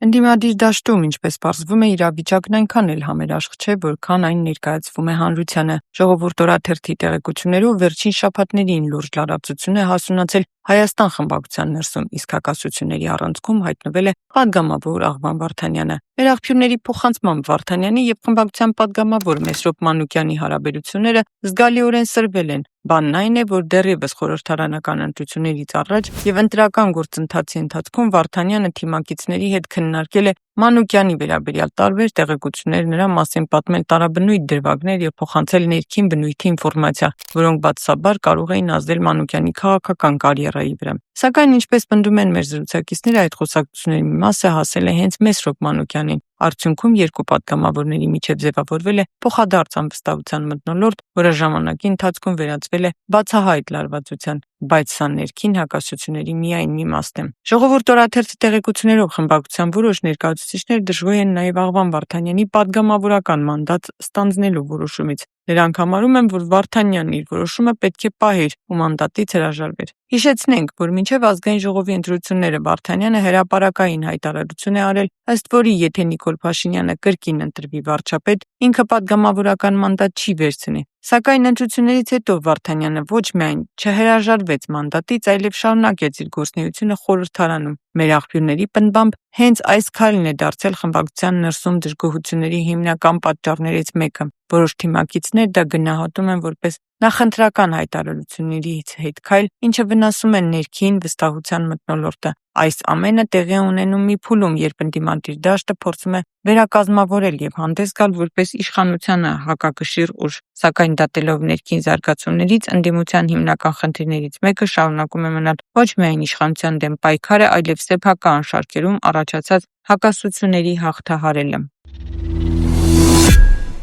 Ընդդիմադիր դաշտում, ինչպես պարզվում է, իրավիճակն այնքան էլ համերաշխ չէ, որքան այն ներկայացվում է հանրությանը։ Ժողովուրդ օրաթերթի տեղեկություններով վերջին շաբաթներին լուրջ լարվածություն է հասունացել Հայաստան խմբակցության ներսում, իսկ հակասությունների առանցքում հայտնվել է պատգամավոր Աղվան Վարդանյանը։ Մեր աղբյուրների փոխանցմամբ Վարդանյանի եւ խմբակցության պատգամավոր Մեսրոպ Մանուկյանի հարաբերությունները զգալիորեն սրվել են։ Բանն այն է, որ դեռևս խորհրդարանական ընտրություններից առաջ եւ ընտրական գործընթացի ընթացքում Վարդանյանը թիմակիցների հետ քննարկել է Մանուկյանի վերաբերյալ տարբեր տեղեկություններ, նրա մասին պատմել տարաբնույթ դրվագներ եւ փոխանցել ներքին բնույթի ինֆորմացիա, որոնք բացասաբար կարող էին ազդել Մանուկյանի քաղաքական կարիերայի վրա։ Սակայն, ինչպես պնդում են մեր զրուցակիցները, այդ խոսակցությունների մի մասը հասել է հենց Մեսրոպ Մանուկյանին։ Արդյունքում երկու պատգամավորների միջև ձևավորվել է փոխադարձ անվստահության մթնոլորտ, որը ժամանակի ընթացքում վերածվել է բացահայտ լարվածության, բայց սա ներքին հակասությունների միայն մի մասն է։ Ժողովուրդ օրաթերթի տեղեկություններով խմբակցության որոշ ներկայացուցիչներ դժգոհ են նաև Աղվան Վարդանյանի պատգամավորական մանդատ ստանձնելու որոշումից։ Նրանք համարում են, որ Վարդանյանն իր որոշումը պետք է պահեր ու մանդատից հրաժարվեր։ Հիշեցնենք, որ մինչև ազգային ժողովի ընտրությունները Վարդանյանը հրապարակային հայտարարություն է արել, ըստ որի եթե Նիկոլ Փաշինյանը կրկին ընտրվի վարչապետ, ինքը պատգամավորական մանդատ չի վերցնի։ Սակայն ընտրություններից հետո Վարդանյանը ոչ միայն չհրաժարվեց մանդատից, այլև շարունակեց իր գործունեությունը խորհրդարանում։ Մեր աղբյուրների պնդմամբ հենց այս քայլն է դարձել խմբակցության ներսում դժգոհությունների հիմնական պատճառներից մեկը։ Որոշ թիմակիցներ դա գնահատում են որպես նախընտրական հայտարարություններից հետքայլ, ինչը վնասում է ներքին վստահության մթնոլորտը։ Այս ամենը տեղի է ունենում մի փուլում, երբ ընդդիմադիր դաշտը փորձում է վերակազմավորել եւ հանդես գալ որպես իշխանությանը հակակշիռ ուժ։ Սակայն դատելով ներքին զարգացումներից, ընդդիմության հիմնական խնդիրներից մեկը շարունակում է մնալ ոչ միայն իշխանության դեմ պայքարը, այլև սեփական շարքերում առաջացած հակասությունների հաղթահարելը։